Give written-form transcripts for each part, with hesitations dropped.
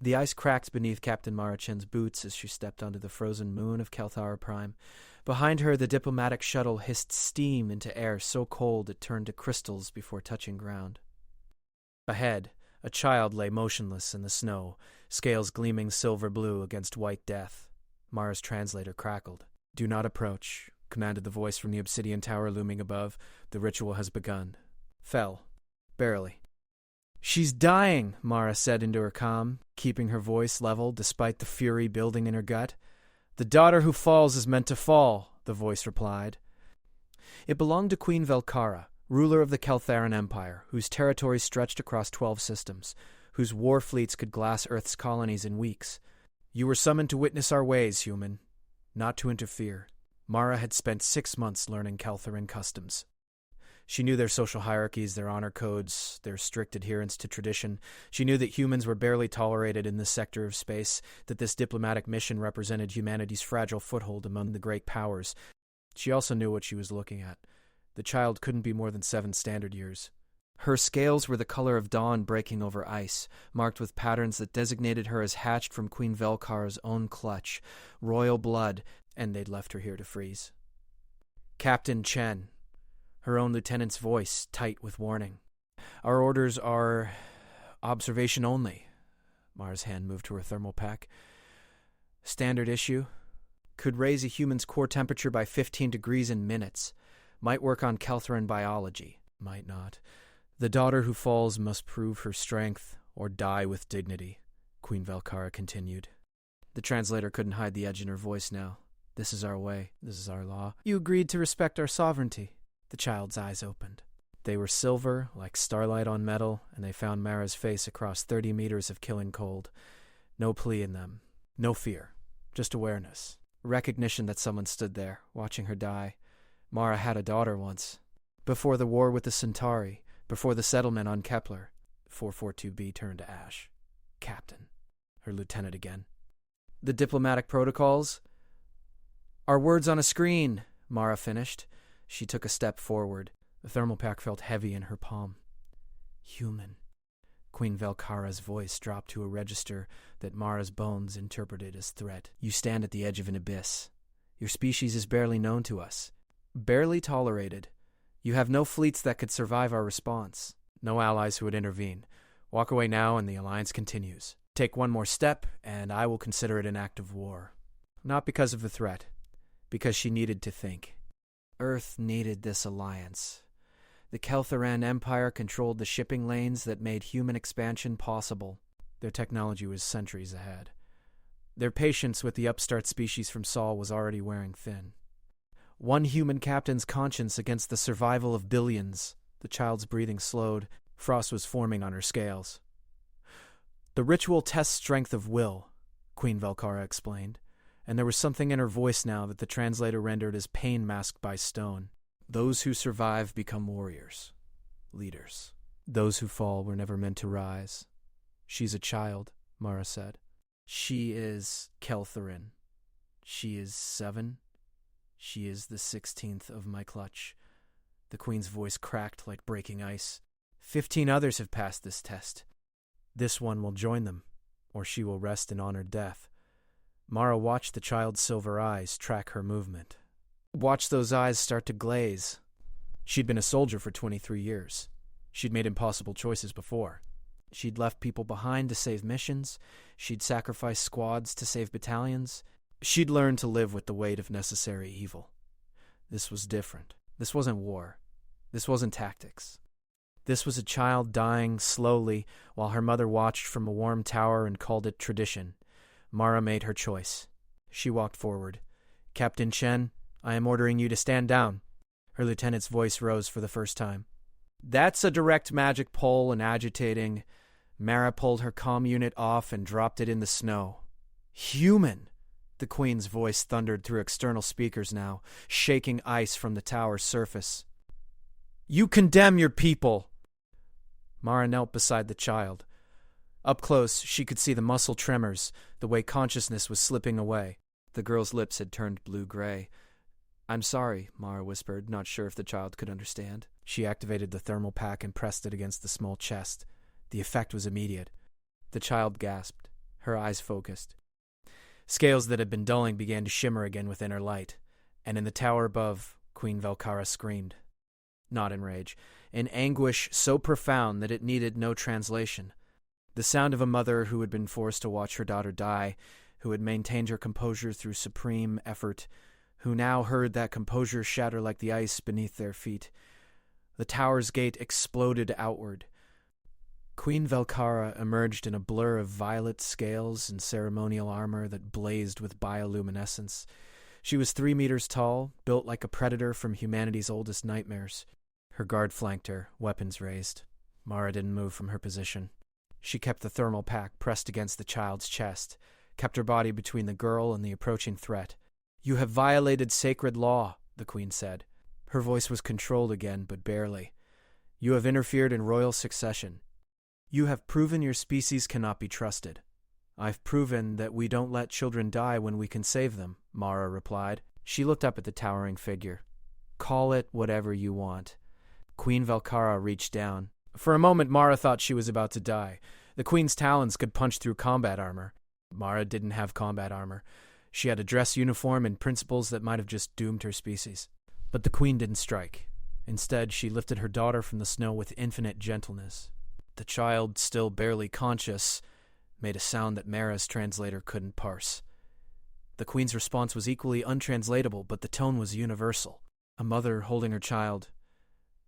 The ice cracked beneath Captain Marachen's boots as she stepped onto the frozen moon of Kelthara Prime. Behind her, the diplomatic shuttle hissed steam into air so cold it turned to crystals before touching ground. Ahead, a child lay motionless in the snow, scales gleaming silver-blue against white death. Mara's translator crackled. "Do not approach," commanded the voice from the obsidian tower looming above. "The ritual has begun." Fell. Barely. "She's dying," Mara said into her calm, keeping her voice level despite the fury building in her gut. "The daughter who falls is meant to fall," the voice replied. It belonged to Queen Velkara, ruler of the Keltharan Empire, whose territory stretched across 12 systems, whose war fleets could glass Earth's colonies in weeks. "You were summoned to witness our ways, human, not to interfere." Mara had spent 6 months learning Keltharan customs. She knew their social hierarchies, their honor codes, their strict adherence to tradition. She knew that humans were barely tolerated in this sector of space, that this diplomatic mission represented humanity's fragile foothold among the great powers. She also knew what she was looking at. The child couldn't be more than 7 standard years. Her scales were the color of dawn breaking over ice, marked with patterns that designated her as hatched from Queen Velkara's own clutch, royal blood, and they'd left her here to freeze. "Captain Chen," her own lieutenant's voice tight with warning. "Our orders are observation only." Mara's hand moved to her thermal pack. "Standard issue. Could raise a human's core temperature by 15 degrees in minutes. Might work on Keltharan biology. Might not. The daughter who falls must prove her strength or die with dignity," Queen Velkara continued. The translator couldn't hide the edge in her voice now. "This is our way. This is our law. You agreed to respect our sovereignty." The child's eyes opened. They were silver, like starlight on metal, and they found Mara's face across 30 meters of killing cold. No plea in them. No fear. Just awareness. Recognition that someone stood there, watching her die. Mara had a daughter once. Before the war with the Centauri, before the settlement on Kepler. 442B turned to ash. "Captain." Her lieutenant again. "The diplomatic protocols?" "Our words on a screen," Mara finished. She took a step forward. The thermal pack felt heavy in her palm. "Human." Queen Velkara's voice dropped to a register that Mara's bones interpreted as threat. "You stand at the edge of an abyss. Your species is barely known to us. Barely tolerated. You have no fleets that could survive our response. No allies who would intervene. Walk away now and the alliance continues. Take one more step and I will consider it an act of war." Not because of the threat. Because she needed to think. Earth needed this alliance. The Keltharan Empire controlled the shipping lanes that made human expansion possible. Their technology was centuries ahead. Their patience with the upstart species from Sol was already wearing thin. One human captain's conscience against the survival of billions. The child's breathing slowed. Frost was forming on her scales. "The ritual tests strength of will," Queen Velkara explained. And there was something in her voice now that the translator rendered as pain masked by stone. "Those who survive become warriors, leaders. Those who fall were never meant to rise." "She's a child," Mara said. "She is Keltharan. She is 7. She is the 16th of my clutch." The Queen's voice cracked like breaking ice. 15 others have passed this test. This one will join them, or she will rest in honored death. Mara watched the child's silver eyes track her movement. Watched those eyes start to glaze. She'd been a soldier for 23 years. She'd made impossible choices before. She'd left people behind to save missions. She'd sacrificed squads to save battalions. She'd learned to live with the weight of necessary evil. This was different. This wasn't war. This wasn't tactics. This was a child dying slowly while her mother watched from a warm tower and called it tradition. Mara made her choice. She walked forward. "Captain Chen, I am ordering you to stand down." Her lieutenant's voice rose for the first time. "That's a direct magic pull and agitating." Mara pulled her comm unit off and dropped it in the snow. "Human!" The Queen's voice thundered through external speakers now, shaking ice from the tower's surface. "You condemn your people!" Mara knelt beside the child. Up close, she could see the muscle tremors, the way consciousness was slipping away. The girl's lips had turned blue-gray. "I'm sorry," Mara whispered, not sure if the child could understand. She activated the thermal pack and pressed it against the small chest. The effect was immediate. The child gasped. her eyes focused. Scales that had been dulling began to shimmer again within her light, and in the tower above, Queen Velkhara screamed. Not in rage, in anguish so profound that it needed no translation. The sound of a mother who had been forced to watch her daughter die, who had maintained her composure through supreme effort, who now heard that composure shatter like the ice beneath their feet. The tower's gate exploded outward. Queen Velkhara emerged in a blur of violet scales and ceremonial armor that blazed with bioluminescence. She was 3 meters tall, built like a predator from humanity's oldest nightmares. Her guard flanked her, weapons raised. Mara didn't move from her position. She kept the thermal pack pressed against the child's chest, kept her body between the girl and the approaching threat. "You have violated sacred law," the queen said. Her voice was controlled again, but barely. "You have interfered in royal succession. You have proven your species cannot be trusted." "I've proven that we don't let children die when we can save them," Mara replied. She looked up at the towering figure. "Call it whatever you want." Queen Velkhara reached down. For a moment, Mara thought she was about to die. The queen's talons could punch through combat armor. Mara didn't have combat armor. She had a dress uniform and principles that might have just doomed her species. But the queen didn't strike. Instead, she lifted her daughter from the snow with infinite gentleness. The child, still barely conscious, made a sound that Mara's translator couldn't parse. The queen's response was equally untranslatable, but the tone was universal. A mother holding her child.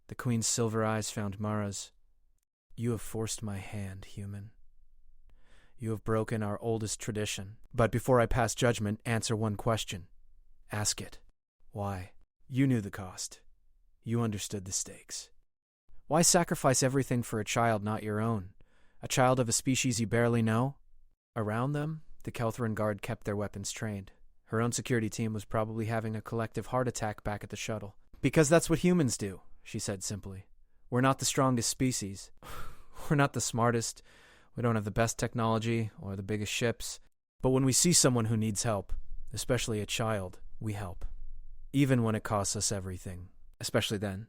The queen's silver eyes found Mara's. "You have forced my hand, human. You have broken our oldest tradition. But before I pass judgment, answer one question. Ask it. Why? You knew the cost. You understood the stakes. Why sacrifice everything for a child not your own? A child of a species you barely know?" Around them, the Kelthran guard kept their weapons trained. Her own security team was probably having a collective heart attack back at the shuttle. "Because that's what humans do," she said simply. "We're not the strongest species. We're not the smartest. We don't have the best technology or the biggest ships. But when we see someone who needs help, especially a child, we help. Even when it costs us everything. Especially then."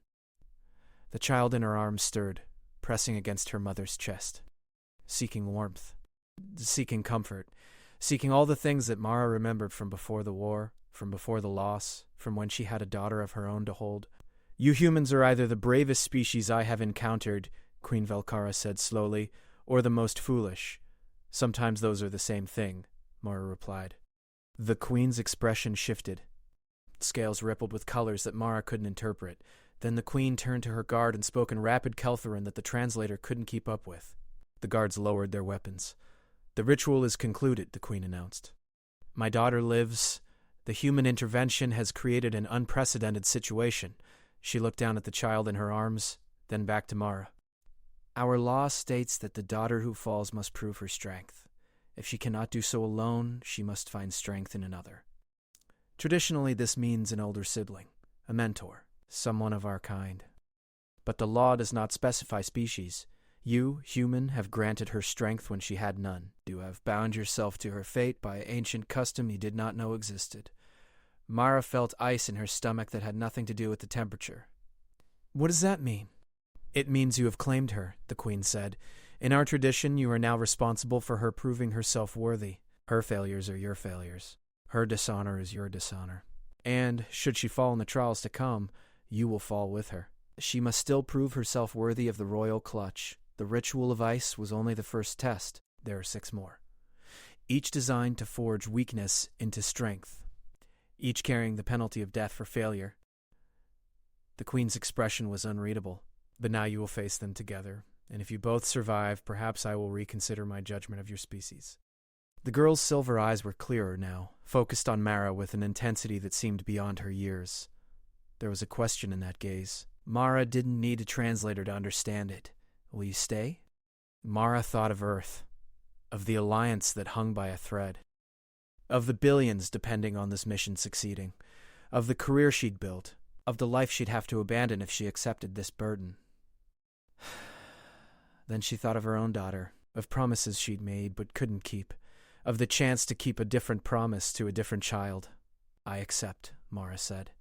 The child in her arms stirred, pressing against her mother's chest. Seeking warmth. Seeking comfort. Seeking all the things that Mara remembered from before the war, from before the loss, from when she had a daughter of her own to hold. "You humans are either the bravest species I have encountered," Queen Velkhara said slowly, "or the most foolish. Sometimes those are the same thing," Mara replied. The queen's expression shifted. Scales rippled with colors that Mara couldn't interpret. Then the queen turned to her guard and spoke in rapid Keltharan that the translator couldn't keep up with. The guards lowered their weapons. "The ritual is concluded," the queen announced. "My daughter lives. The human intervention has created an unprecedented situation." She looked down at the child in her arms, then back to Mara. "Our law states that the daughter who falls must prove her strength. If she cannot do so alone, she must find strength in another. Traditionally, this means an older sibling, a mentor, someone of our kind. But the law does not specify species. You, human, have granted her strength when she had none. You have bound yourself to her fate by ancient custom you did not know existed." Mara felt ice in her stomach that had nothing to do with the temperature. "What does that mean?" "It means you have claimed her," the queen said. "In our tradition, you are now responsible for her proving herself worthy. Her failures are your failures. Her dishonor is your dishonor. And, should she fall in the trials to come, you will fall with her. She must still prove herself worthy of the royal clutch. The ritual of ice was only the first test. There are 6 more. Each designed to forge weakness into strength. Each carrying the penalty of death for failure." The queen's expression was unreadable. "But now you will face them together, and if you both survive, perhaps I will reconsider my judgment of your species." The girl's silver eyes were clearer now, focused on Mara with an intensity that seemed beyond her years. There was a question in that gaze. Mara didn't need a translator to understand it. "Will you stay?" Mara thought of Earth, of the alliance that hung by a thread, of the billions depending on this mission succeeding, of the career she'd built, of the life she'd have to abandon if she accepted this burden. Then she thought of her own daughter, of promises she'd made but couldn't keep, of the chance to keep a different promise to a different child. "I accept," Mara said.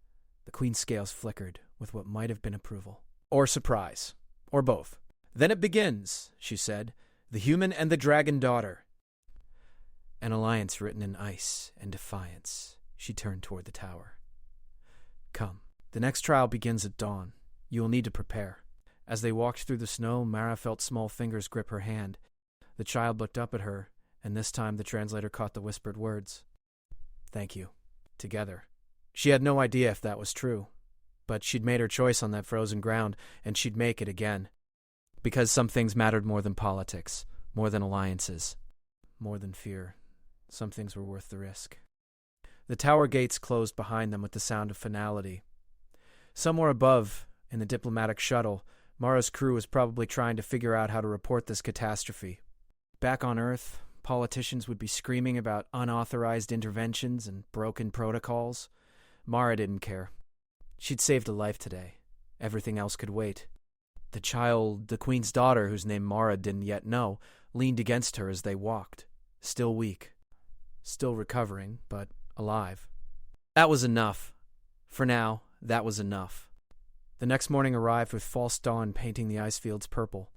The queen's scales flickered with what might have been approval. "Or surprise. Or both." "Then it begins," she said. "The human and the dragon daughter." An alliance written in ice and defiance. She turned toward the tower. Come. The next trial begins at dawn. You will need to prepare. As they walked through the snow, Mara felt small fingers grip her hand. The child looked up at her, and this time the translator caught the whispered words. Thank you. Together. She had no idea if that was true, but she'd made her choice on that frozen ground, and she'd make it again. Because some things mattered more than politics, more than alliances, more than fear. Some things were worth the risk. The tower gates closed behind them with the sound of finality. Somewhere above, in the diplomatic shuttle, Mara's crew was probably trying to figure out how to report this catastrophe. Back on Earth, politicians would be screaming about unauthorized interventions and broken protocols. Mara didn't care. She'd saved a life today. Everything else could wait. The child, the Queen's daughter, whose name Mara didn't yet know, leaned against her as they walked, still weak, still recovering, but alive. That was enough. For now, that was enough. The next morning arrived with false dawn painting the ice fields purple.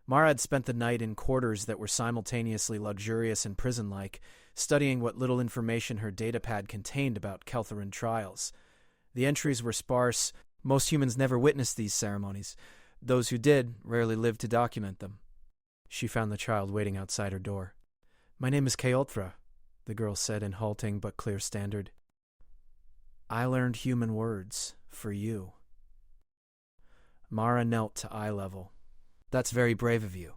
Mara had spent the night in quarters that were simultaneously luxurious and prison-like, studying what little information her datapad contained about Kelthoran trials. The entries were sparse. Most humans never witnessed these ceremonies. Those who did rarely lived to document them. She found the child waiting outside her door. My name is Keolthra, the girl said in halting but clear standard. I learned human words for you. Mara knelt to eye level. That's very brave of you.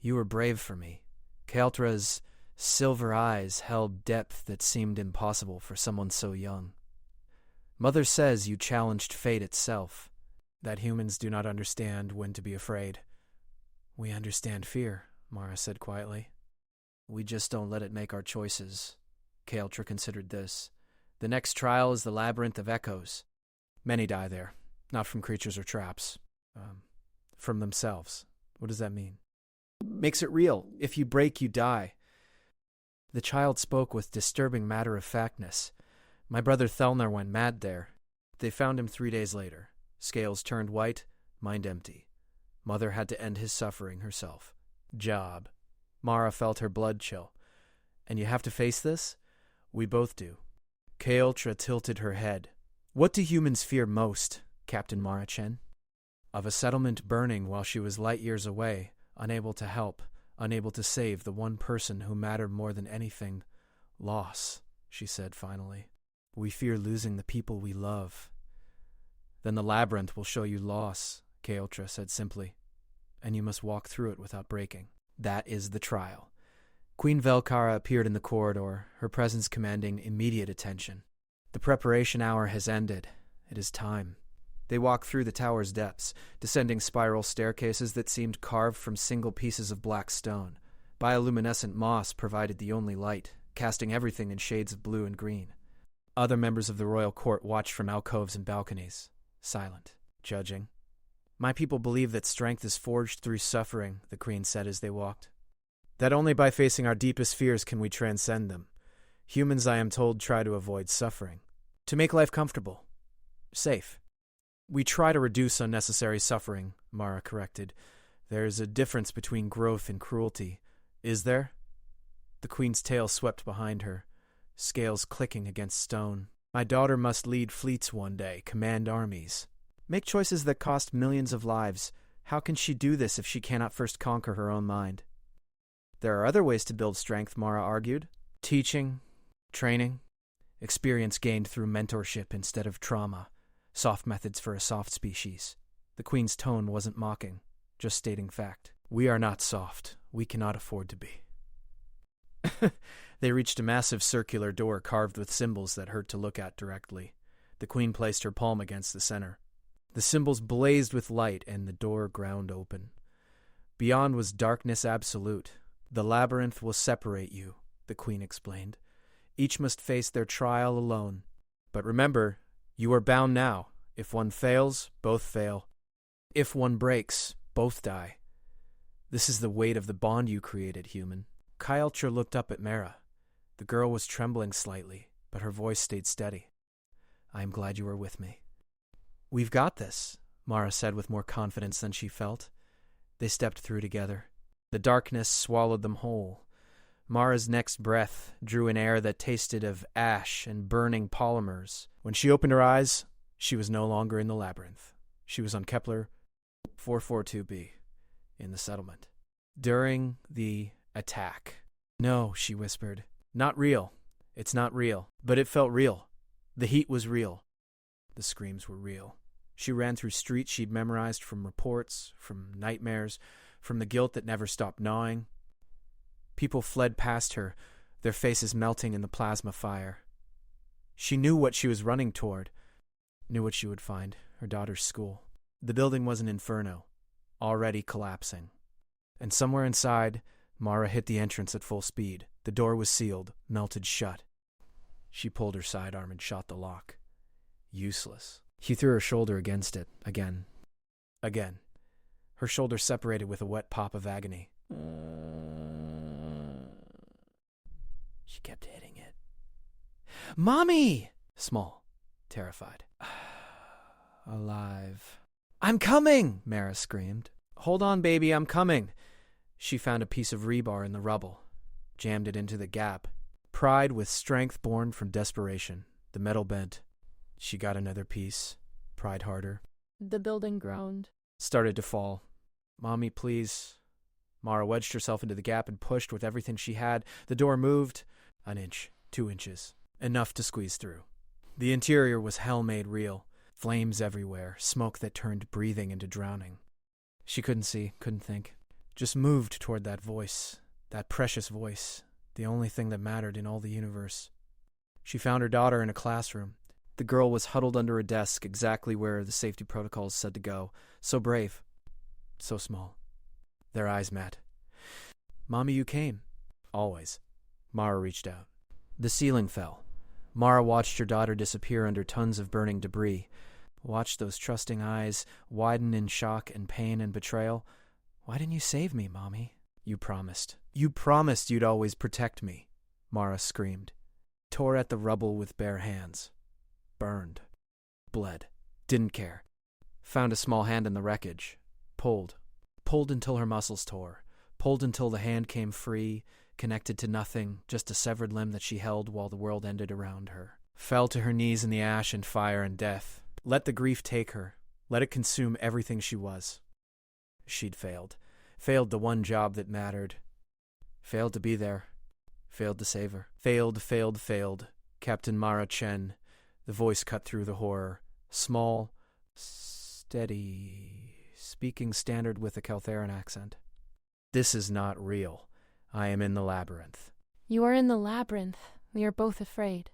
You were brave for me. Keolthra's silver eyes held depth that seemed impossible for someone so young. Mother says you challenged fate itself, that humans do not understand when to be afraid. We understand fear, Mara said quietly. We just don't let it make our choices. Keolthra considered this. The next trial is the Labyrinth of Echoes. Many die there, not from creatures or traps. From themselves. What does that mean? Makes it real. If you break, you die. The child spoke with disturbing matter-of-factness. My brother Thelnar went mad there. They found him 3 days later. Scales turned white, mind empty. Mother had to end his suffering herself. Job. Mara felt her blood chill. And you have to face this? We both do. Keolthra tilted her head. What do humans fear most, Captain Marachin? Of a settlement burning while she was light years away, unable to help, unable to save the one person who mattered more than anything. Loss, she said finally. We fear losing the people we love. Then the labyrinth will show you loss, Keolthra said simply, and you must walk through it without breaking. That is the trial. Queen Velkara appeared in the corridor, her presence commanding immediate attention. The preparation hour has ended. It is time. They walked through the tower's depths, descending spiral staircases that seemed carved from single pieces of black stone. Bioluminescent moss provided the only light, casting everything in shades of blue and green. Other members of the royal court watched from alcoves and balconies, silent, judging. My people believe that strength is forged through suffering, the queen said as they walked. That only by facing our deepest fears can we transcend them. Humans, I am told, try to avoid suffering. To make life comfortable. Safe. We try to reduce unnecessary suffering, Mara corrected. There's a difference between growth and cruelty. Is there? The queen's tail swept behind her, scales clicking against stone. My daughter must lead fleets one day, command armies. Make choices that cost millions of lives. How can she do this if she cannot first conquer her own mind? There are other ways to build strength, Mara argued. Teaching, training, experience gained through mentorship instead of trauma. Soft methods for a soft species. The queen's tone wasn't mocking, just stating fact. We are not soft. We cannot afford to be. They reached a massive circular door carved with symbols that hurt to look at directly. The queen placed her palm against the center. The symbols blazed with light and the door ground open. Beyond was darkness absolute. The labyrinth will separate you, the queen explained. Each must face their trial alone. But remember, you are bound now. If one fails, both fail. If one breaks, both die. This is the weight of the bond you created, human. Keolthra looked up at Mara. The girl was trembling slightly, but her voice stayed steady. I am glad you are with me. We've got this, Mara said with more confidence than she felt. They stepped through together. The darkness swallowed them whole. Mara's next breath drew an air that tasted of ash and burning polymers. When she opened her eyes, she was no longer in the labyrinth. She was on Kepler 442b in the settlement. During the attack. No, she whispered. Not real. It's not real. But it felt real. The heat was real. The screams were real. She ran through streets she'd memorized from reports, from nightmares, from the guilt that never stopped gnawing. People fled past her, their faces melting in the plasma fire. She knew what she was running toward, knew what she would find, her daughter's school. The building was an inferno, already collapsing. And somewhere inside, Mara hit the entrance at full speed. The door was sealed, melted shut. She pulled her sidearm and shot the lock. Useless. He threw her shoulder against it, again. Again. Her shoulder separated with a wet pop of agony. She kept hitting it. Mommy! Small, terrified. Alive. I'm coming! Mara screamed. Hold on, baby, I'm coming. She found a piece of rebar in the rubble, jammed it into the gap. Pride with strength born from desperation. The metal bent. She got another piece, pried harder. The building groaned. Started to fall. Mommy, please. Mara wedged herself into the gap and pushed with everything she had. The door moved. An inch, 2 inches. Enough to squeeze through. The interior was hell made real. Flames everywhere, smoke that turned breathing into drowning. She couldn't see, couldn't think. Just moved toward that voice, that precious voice, the only thing that mattered in all the universe. She found her daughter in a classroom. The girl was huddled under a desk exactly where the safety protocols said to go. So brave. So small. Their eyes met. Mommy, you came. Always. Mara reached out. The ceiling fell. Mara watched her daughter disappear under tons of burning debris. Watched those trusting eyes widen in shock and pain and betrayal. Why didn't you save me, Mommy? You promised. You promised you'd always protect me, Mara screamed. Tore at the rubble with bare hands. Burned. Bled. Didn't care. Found a small hand in the wreckage. Pulled. Pulled until her muscles tore. Pulled until the hand came free, connected to nothing, just a severed limb that she held while the world ended around her. Fell to her knees in the ash and fire and death. Let the grief take her. Let it consume everything she was. She'd failed. Failed the one job that mattered. Failed to be there. Failed to save her. Failed. Captain Mara Chen. The voice cut through the horror. Small, steady, speaking standard with a Caltheran accent. This is not real. I am in the labyrinth. You are in the labyrinth. We are both afraid.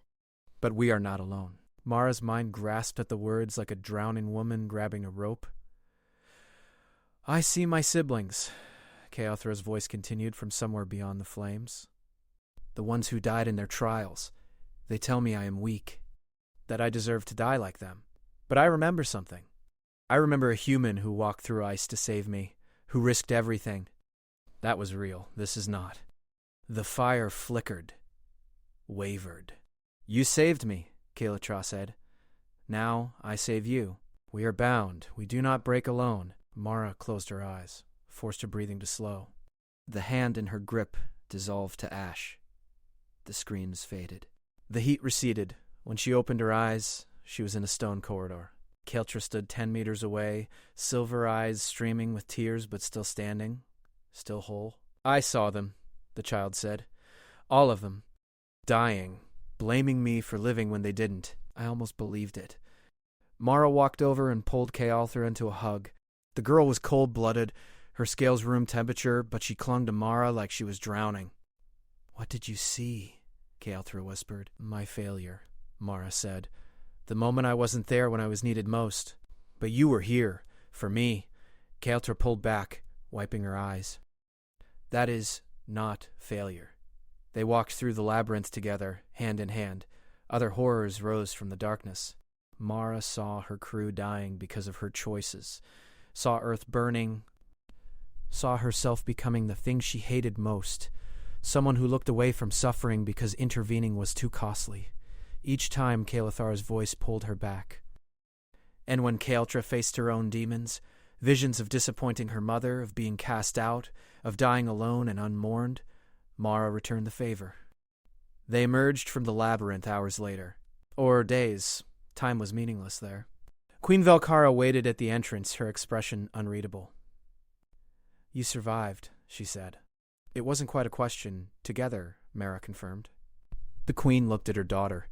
But we are not alone. Mara's mind grasped at the words like a drowning woman grabbing a rope. I see my siblings, Keothra's voice continued from somewhere beyond the flames. The ones who died in their trials. They tell me I am weak, that I deserve to die like them. But I remember something. I remember a human who walked through ice to save me, who risked everything. That was real. This is not. The fire flickered, wavered. You saved me, Keothra said. Now I save you. We are bound. We do not break alone. Mara closed her eyes, forced her breathing to slow. The hand in her grip dissolved to ash. The screams faded. The heat receded. When she opened her eyes, she was in a stone corridor. Keothra stood 10 meters away, silver eyes streaming with tears but still standing, still whole. I saw them, the child said. All of them. Dying, blaming me for living when they didn't. I almost believed it. Mara walked over and pulled Keothra into a hug. The girl was cold-blooded, her scales room temperature, but she clung to Mara like she was drowning. What did you see? Keothra whispered. My failure, Mara said. The moment I wasn't there when I was needed most. But you were here, for me. Keothra pulled back, wiping her eyes. That is not failure. They walked through the labyrinth together, hand in hand. Other horrors rose from the darkness. Mara saw her crew dying because of her choices. Saw Earth burning, saw herself becoming the thing she hated most, someone who looked away from suffering because intervening was too costly. Each time Keothra's voice pulled her back. And when Keothra faced her own demons, visions of disappointing her mother, of being cast out, of dying alone and unmourned, Mara returned the favor. They emerged from the labyrinth hours later. Or days. Time was meaningless there. Queen Velkhara waited at the entrance, her expression unreadable. "You survived," she said. It wasn't quite a question. Together, Mara confirmed. The queen looked at her daughter.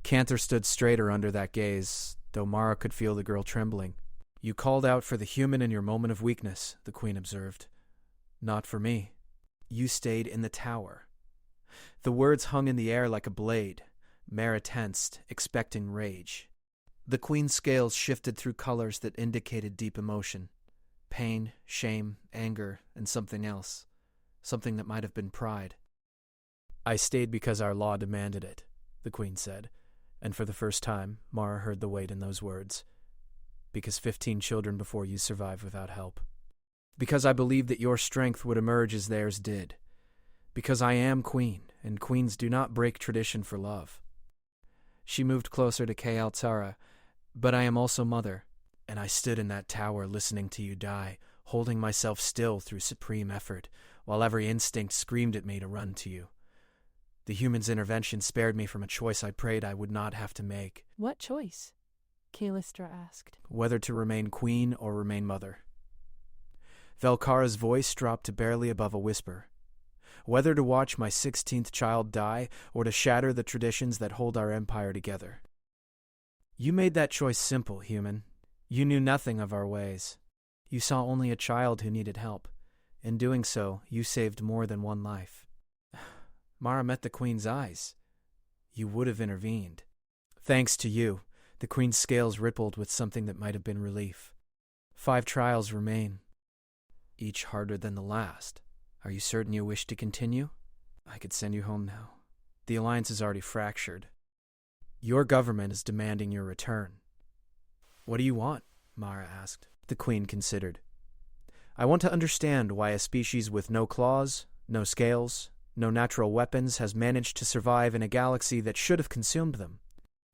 Cantor stood straighter under that gaze, though Mara could feel the girl trembling. "You called out for the human in your moment of weakness," the queen observed. "Not for me. You stayed in the tower." The words hung in the air like a blade. Mara tensed, expecting rage. The queen's scales shifted through colors that indicated deep emotion. Pain, shame, anger, and something else. Something that might have been pride. "I stayed because our law demanded it," the queen said, and for the first time, Mara heard the weight in those words. "Because 15 children before you survived without help. Because I believed that your strength would emerge as theirs did. Because I am queen, and queens do not break tradition for love." She moved closer to Kayaltara. "But I am also mother, and I stood in that tower listening to you die, holding myself still through supreme effort, while every instinct screamed at me to run to you. The human's intervention spared me from a choice I prayed I would not have to make." "What choice?" Kalistra asked. "Whether to remain queen or remain mother." Velkhara's voice dropped to barely above a whisper. "Whether to watch my 16th child die, or to shatter the traditions that hold our empire together. You made that choice simple, human. You knew nothing of our ways. You saw only a child who needed help. In doing so, you saved more than one life." Mara met the queen's eyes. "You would have intervened." "Thanks to you." The queen's scales rippled with something that might have been relief. 5 trials remain, each harder than the last. Are you certain you wish to continue? I could send you home now. The alliance is already fractured. Your government is demanding your return." "What do you want?" Mara asked. The queen considered. "I want to understand why a species with no claws, no scales, no natural weapons has managed to survive in a galaxy that should have consumed them.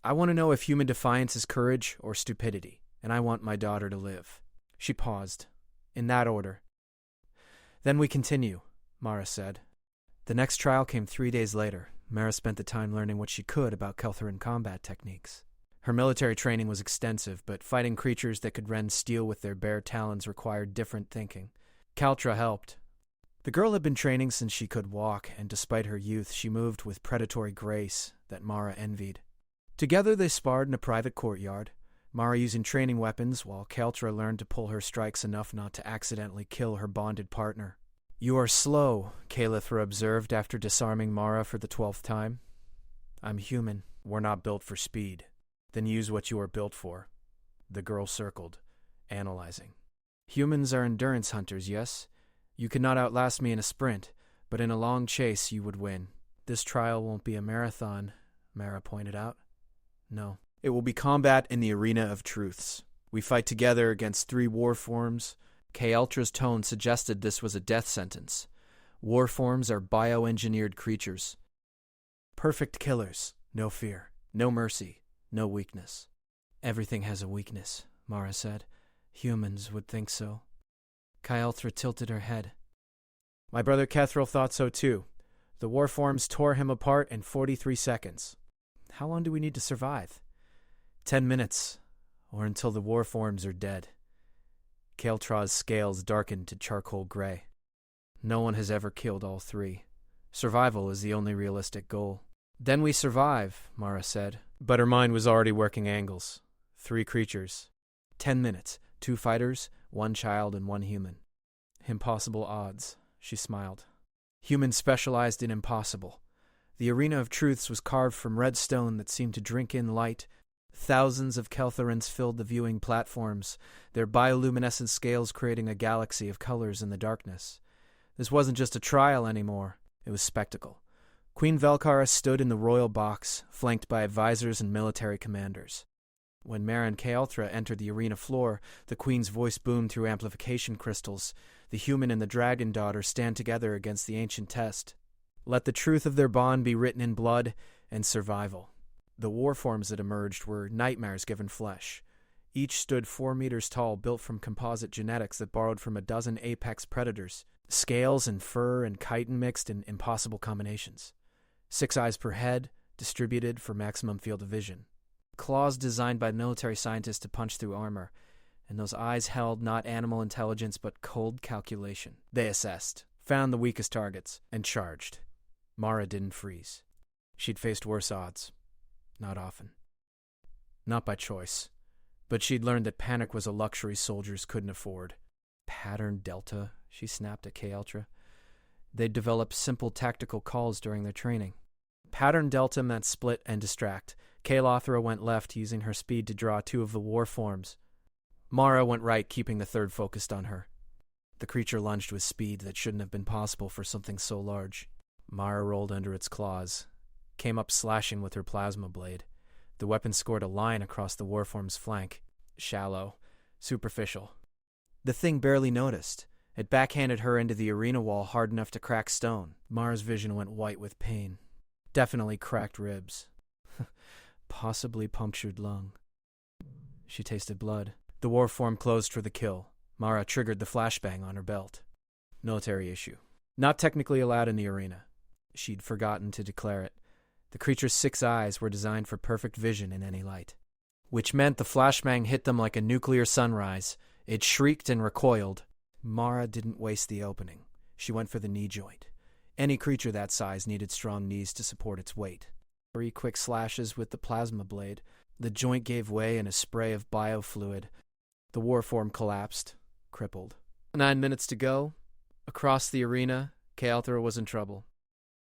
I want to know if human defiance is courage or stupidity, and I want my daughter to live." She paused. "In that order." "Then we continue," Mara said. The next trial came 3 days later. Mara spent the time learning what she could about Keltharan combat techniques. Her military training was extensive, but fighting creatures that could rend steel with their bare talons required different thinking. Kaltra helped. The girl had been training since she could walk, and despite her youth, she moved with predatory grace that Mara envied. Together they sparred in a private courtyard, Mara using training weapons, while Kaltra learned to pull her strikes enough not to accidentally kill her bonded partner. "You are slow," Kalithra observed after disarming Mara for the 12th time. "I'm human. We're not built for speed." "Then use what you are built for." The girl circled, analyzing. "Humans are endurance hunters, yes? You could not outlast me in a sprint, but in a long chase you would win. This trial won't be a marathon," Mara pointed out. "No. It will be combat in the arena of truths. We fight together against 3 war forms." Kayaltra's tone suggested this was a death sentence. War forms are bioengineered creatures. Perfect killers. No fear. No mercy. No weakness. "Everything has a weakness," Mara said. "Humans would think so." Kayaltra tilted her head. "My brother Kethril thought so too. The war forms tore him apart in 43 seconds. How long do we need to survive?" 10 minutes, or until the war forms are dead." Kaltra's scales darkened to charcoal gray. "No one has ever killed all 3. Survival is the only realistic goal." "Then we survive," Mara said, but her mind was already working angles. 3 creatures. 10 minutes, 2 fighters, 1 child, and 1 human. Impossible odds, she smiled. Humans specialized in impossible. The arena of truths was carved from red stone that seemed to drink in light. Thousands of Keltharans filled the viewing platforms, their bioluminescent scales creating a galaxy of colors in the darkness. This wasn't just a trial anymore, it was spectacle. Queen Velkhara stood in the royal box, flanked by advisors and military commanders. When Mara and Kayaltra entered the arena floor, the queen's voice boomed through amplification crystals. The human and the dragon daughter stand together against the ancient test. Let the truth of their bond be written in blood and survival. The war forms that emerged were nightmares given flesh. Each stood 4 meters tall, built from composite genetics that borrowed from a dozen apex predators. Scales and fur and chitin mixed in impossible combinations. 6 eyes per head, distributed for maximum field of vision. Claws designed by military scientists to punch through armor, and those eyes held not animal intelligence but cold calculation. They assessed, found the weakest targets, and charged. Mara didn't freeze. She'd faced worse odds. Not often. Not by choice. But she'd learned that panic was a luxury soldiers couldn't afford. Pattern Delta, she snapped at Kael'thra. They'd developed simple tactical calls during their training. Pattern Delta meant split and distract. Kael'thra went left, using her speed to draw 2 of the war forms. Mara went right, keeping the third focused on her. The creature lunged with speed that shouldn't have been possible for something so large. Mara rolled under its claws, came up slashing with her plasma blade. The weapon scored a line across the warform's flank. Shallow. Superficial. The thing barely noticed. It backhanded her into the arena wall hard enough to crack stone. Mara's vision went white with pain. Definitely cracked ribs. Possibly punctured lung. She tasted blood. The warform closed for the kill. Mara triggered the flashbang on her belt. Military issue. Not technically allowed in the arena. She'd forgotten to declare it. The creature's 6 eyes were designed for perfect vision in any light, which meant the flashbang hit them like a nuclear sunrise. It shrieked and recoiled. Mara didn't waste the opening. She went for the knee joint. Any creature that size needed strong knees to support its weight. 3 quick slashes with the plasma blade. The joint gave way in a spray of biofluid. The warform collapsed, crippled. 9 minutes to go. Across the arena, Kael'thra was in trouble.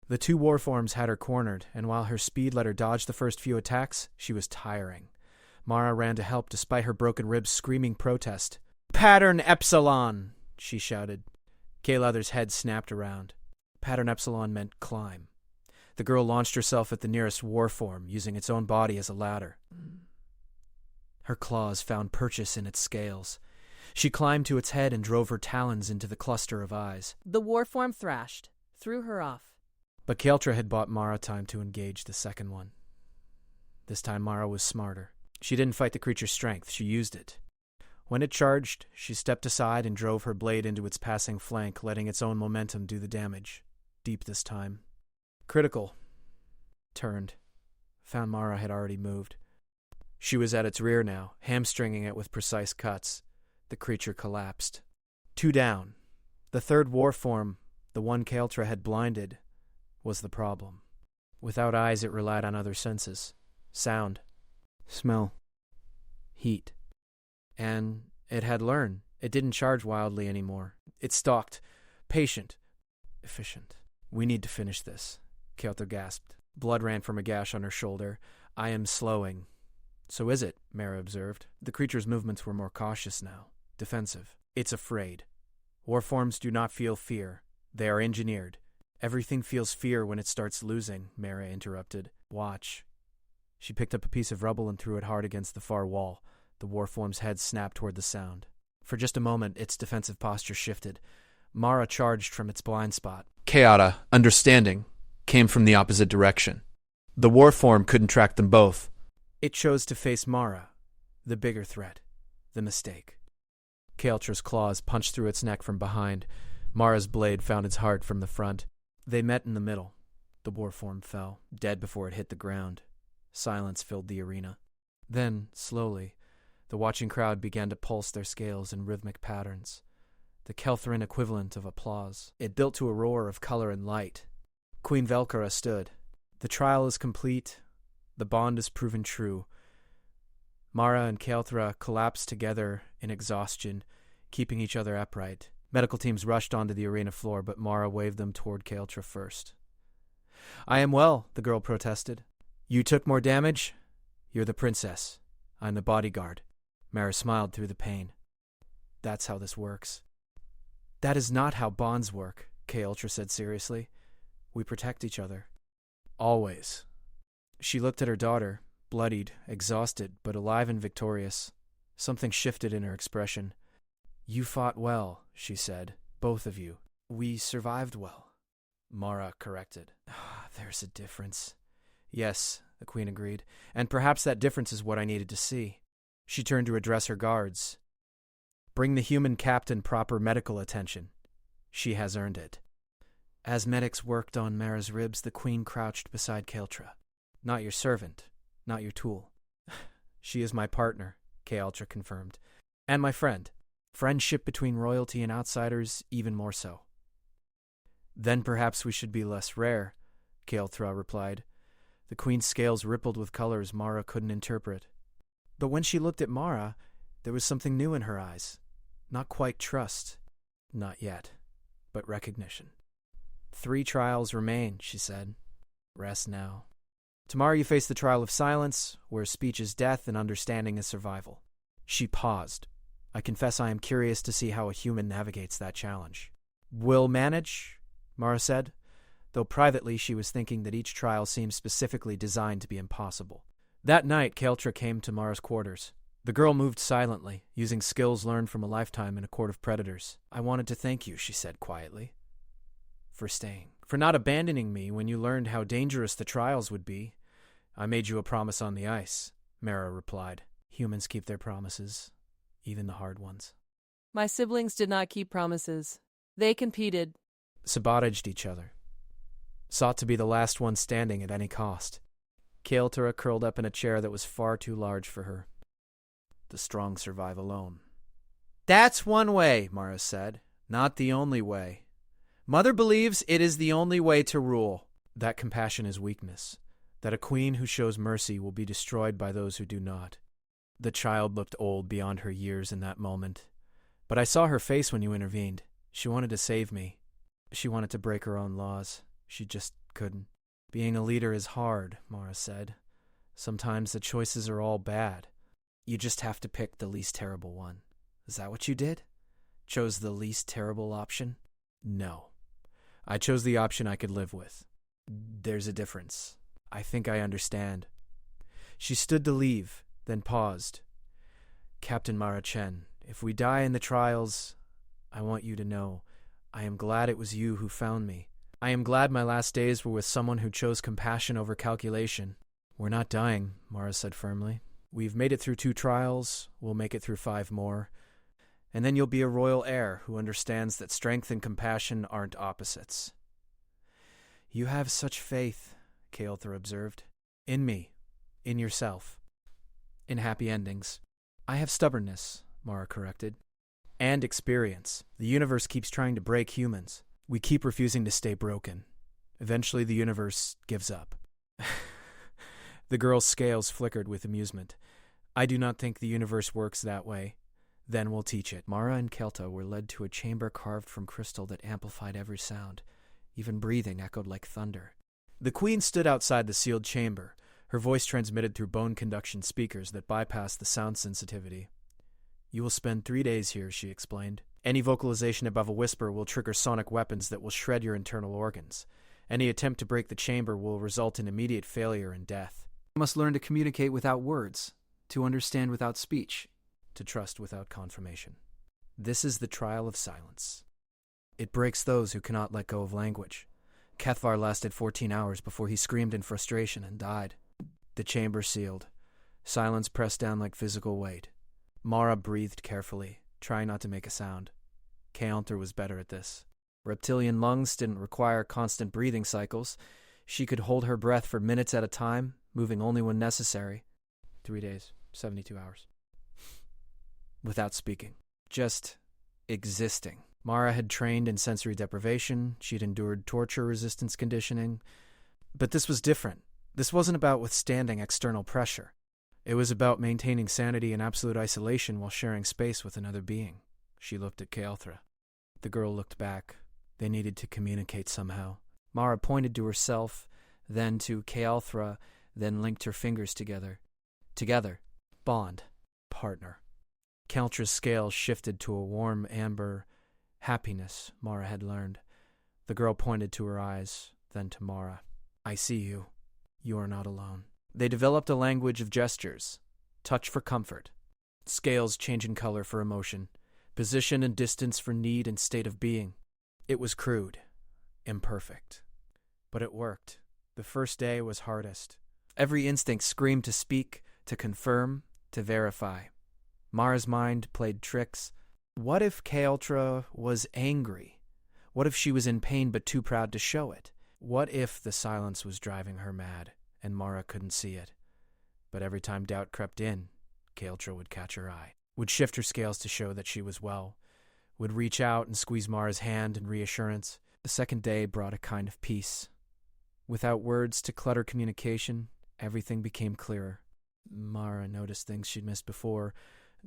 The 2 warforms had her cornered, and while her speed let her dodge the first few attacks, she was tiring. Mara ran to help despite her broken ribs screaming protest. "Pattern Epsilon!" she shouted. Kael'thra's head snapped around. Pattern Epsilon meant climb. The girl launched herself at the nearest warform, using its own body as a ladder. Her claws found purchase in its scales. She climbed to its head and drove her talons into the cluster of eyes. The warform thrashed, threw her off. But Kael'thra had bought Mara time to engage the second one. This time Mara was smarter. She didn't fight the creature's strength, she used it. When it charged, she stepped aside and drove her blade into its passing flank, letting its own momentum do the damage. Deep this time. Critical. Turned. Found Mara had already moved. She was at its rear now, hamstringing it with precise cuts. The creature collapsed. 2 down. The third warform, the one Kael'thra had blinded, was the problem. Without eyes, it relied on other senses. Sound. Smell. Heat. And it had learned. It didn't charge wildly anymore. It stalked. Patient. Efficient. "We need to finish this," Kael'thra gasped. Blood ran from a gash on her shoulder. "I am slowing." "So is it," Mara observed. The creature's movements were more cautious now. Defensive. "It's afraid. Warforms do not feel fear. They are engineered. Everything feels fear when it starts losing," Mara interrupted. "Watch." She picked up a piece of rubble and threw it hard against the far wall. The warform's head snapped toward the sound. For just a moment, its defensive posture shifted. Mara charged from its blind spot. Kae'thra, understanding, came from the opposite direction. The warform couldn't track them both. It chose to face Mara, the bigger threat, the mistake. Kael'thra's claws punched through its neck from behind. Mara's blade found its heart from the front. They met in the middle. The warform fell, dead before it hit the ground. Silence filled the arena. Then, slowly, the watching crowd began to pulse their scales in rhythmic patterns. The Kelthrin equivalent of applause. It built to a roar of color and light. Queen Velkara stood. The trial is complete. The bond is proven true. Mara and Kael'thra collapsed together in exhaustion, keeping each other upright. Medical teams rushed onto the arena floor, but Mara waved them toward Kael'thra first. "I am well," the girl protested. "You took more damage? You're the princess. I'm the bodyguard." Mara smiled through the pain. "That's how this works." "That is not how bonds work," Kael'thra said seriously. "We protect each other. Always." She looked at her daughter, bloodied, exhausted, but alive and victorious. Something shifted in her expression. "You fought well," she said. "Both of you. We survived well." Mara corrected. "There's a difference." "Yes," the queen agreed, "and perhaps that difference is what I needed to see." She turned to address her guards. Bring the human captain proper medical attention. She has earned it. As medics worked on Mara's ribs, the queen crouched beside Kael'thra. Not your servant, not your tool. She is my partner, Kael'thra confirmed. And my friend. Friendship between royalty and outsiders, even more so. Then perhaps we should be less rare, Kael'thra replied. The queen's scales rippled with colors Mara couldn't interpret. But when she looked at Mara, there was something new in her eyes. Not quite trust. Not yet. But recognition. 3 trials remain, she said. Rest now. Tomorrow you face the trial of silence, where speech is death and understanding is survival. She paused. I confess I am curious to see how a human navigates that challenge. We'll manage, Mara said, though privately she was thinking that each trial seemed specifically designed to be impossible. That night, Kael'thra came to Mara's quarters. The girl moved silently, using skills learned from a lifetime in a court of predators. I wanted to thank you, she said quietly, for staying. For not abandoning me when you learned how dangerous the trials would be. I made you a promise on the ice, Mara replied. Humans keep their promises, even the hard ones. My siblings did not keep promises. They competed. Sabotaged each other. Sought to be the last one standing at any cost. Kael'thra curled up in a chair that was far too large for her. The strong survive alone. That's one way, Mara said. Not the only way. Mother believes it is the only way to rule. That compassion is weakness. That a queen who shows mercy will be destroyed by those who do not. The child looked old beyond her years in that moment. But I saw her face when you intervened. She wanted to save me. She wanted to break her own laws. She just couldn't. Being a leader is hard, Mara said. Sometimes the choices are all bad. You just have to pick the least terrible one. Is that what you did? Chose the least terrible option? No. I chose the option I could live with. There's a difference. I think I understand. She stood to leave, then paused. Captain Mara'chen, if we die in the trials, I want you to know, I am glad it was you who found me. I am glad my last days were with someone who chose compassion over calculation. We're not dying, Mara said firmly. We've made it through 2 trials, we'll make it through 5 more. And then you'll be a royal heir who understands that strength and compassion aren't opposites. You have such faith, Kael'thra observed. In me, in yourself, in happy endings. I have stubbornness, Mara corrected. And experience. The universe keeps trying to break humans. We keep refusing to stay broken. Eventually the universe gives up. The girl's scales flickered with amusement. I do not think the universe works that way. Then we'll teach it. Mara and Kelta were led to a chamber carved from crystal that amplified every sound. Even breathing echoed like thunder. The queen stood outside the sealed chamber, her voice transmitted through bone conduction speakers that bypassed the sound sensitivity. You will spend 3 days here, she explained. Any vocalization above a whisper will trigger sonic weapons that will shred your internal organs. Any attempt to break the chamber will result in immediate failure and death. You must learn to communicate without words, to understand without speech, to trust without confirmation. This is the trial of silence. It breaks those who cannot let go of language. Kethvar lasted 14 hours before he screamed in frustration and died. The chamber sealed. Silence pressed down like physical weight. Mara breathed carefully, trying not to make a sound. Kael'thra was better at this. Reptilian lungs didn't require constant breathing cycles. She could hold her breath for minutes at a time, moving only when necessary. 3 days, 72 hours. Without speaking. Just existing. Mara had trained in sensory deprivation. She'd endured torture resistance conditioning. But this was different. This wasn't about withstanding external pressure. It was about maintaining sanity in absolute isolation while sharing space with another being. She looked at Kael'thra. The girl looked back. They needed to communicate somehow. Mara pointed to herself, then to Kael'thra, then linked her fingers together. Together. Bond. Partner. Kael'thra's scales shifted to a warm amber happiness, Mara had learned. The girl pointed to her eyes, then to Mara. I see you. You are not alone. They developed a language of gestures. Touch for comfort. Scales changing color for emotion. Position and distance for need and state of being. It was crude. Imperfect. But it worked. The first day was hardest. Every instinct screamed to speak, to confirm, to verify. Mara's mind played tricks. What if Kael'thra was angry? What if she was in pain but too proud to show it? What if the silence was driving her mad, and Mara couldn't see it? But every time doubt crept in, Kael'thra would catch her eye, would shift her scales to show that she was well, would reach out and squeeze Mara's hand in reassurance. The second day brought a kind of peace. Without words to clutter communication, everything became clearer. Mara noticed things she'd missed before.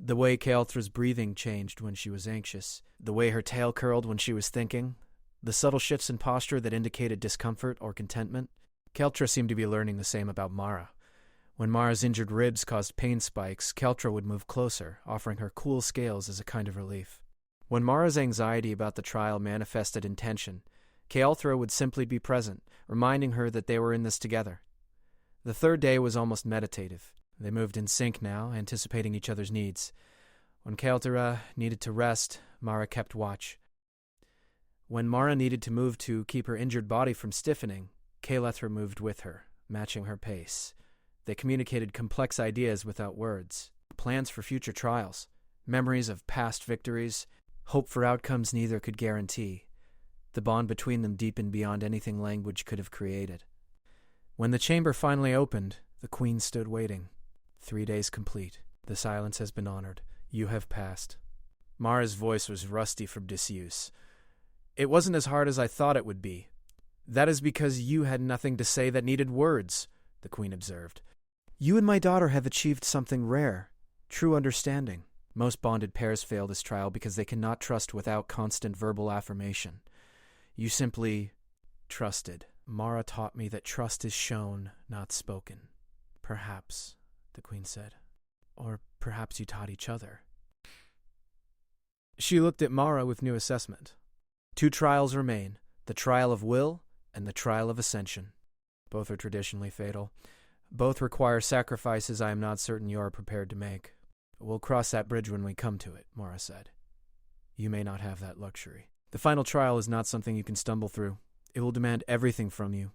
The way Kael'thra's breathing changed when she was anxious, the way her tail curled when she was thinking, the subtle shifts in posture that indicated discomfort or contentment. Kael'thra seemed to be learning the same about Mara. When Mara's injured ribs caused pain spikes, Kael'thra would move closer, offering her cool scales as a kind of relief. When Mara's anxiety about the trial manifested in tension, Kael'thra would simply be present, reminding her that they were in this together. The third day was almost meditative. They moved in sync now, anticipating each other's needs. When Kael'thra needed to rest, Mara kept watch. When Mara needed to move to keep her injured body from stiffening, Kael'thra moved with her, matching her pace. They communicated complex ideas without words, plans for future trials, memories of past victories, hope for outcomes neither could guarantee. The bond between them deepened beyond anything language could have created. When the chamber finally opened, the queen stood waiting. 3 days complete. The silence has been honored. You have passed. Mara's voice was rusty from disuse. It wasn't as hard as I thought it would be. That is because you had nothing to say that needed words, the queen observed. You and my daughter have achieved something rare, true understanding. Most bonded pairs fail this trial because they cannot trust without constant verbal affirmation. You simply trusted. Mara taught me that trust is shown, not spoken. Perhaps, the queen said. Or perhaps you taught each other. She looked at Mara with new assessment. 2 trials remain, the trial of will and the trial of ascension. Both are traditionally fatal. Both require sacrifices I am not certain you are prepared to make. We'll cross that bridge when we come to it, Mara said. You may not have that luxury. The final trial is not something you can stumble through. It will demand everything from you.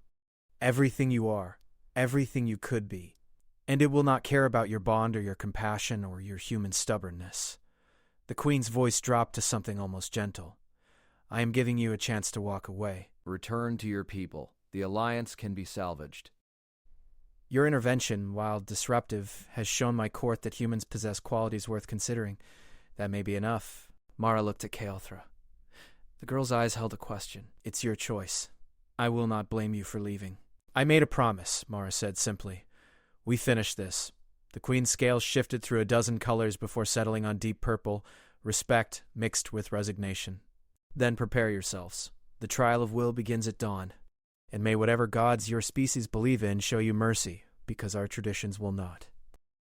Everything you are. Everything you could be. And it will not care about your bond or your compassion or your human stubbornness. The queen's voice dropped to something almost gentle. I am giving you a chance to walk away. Return to your people. The alliance can be salvaged. Your intervention, while disruptive, has shown my court that humans possess qualities worth considering. That may be enough. Mara looked at Kael'thra. The girl's eyes held a question. It's your choice. I will not blame you for leaving. I made a promise, Mara said simply. We finished this. The queen's scales shifted through a dozen colors before settling on deep purple, respect mixed with resignation. Then prepare yourselves. The trial of will begins at dawn. And may whatever gods your species believe in show you mercy, because our traditions will not.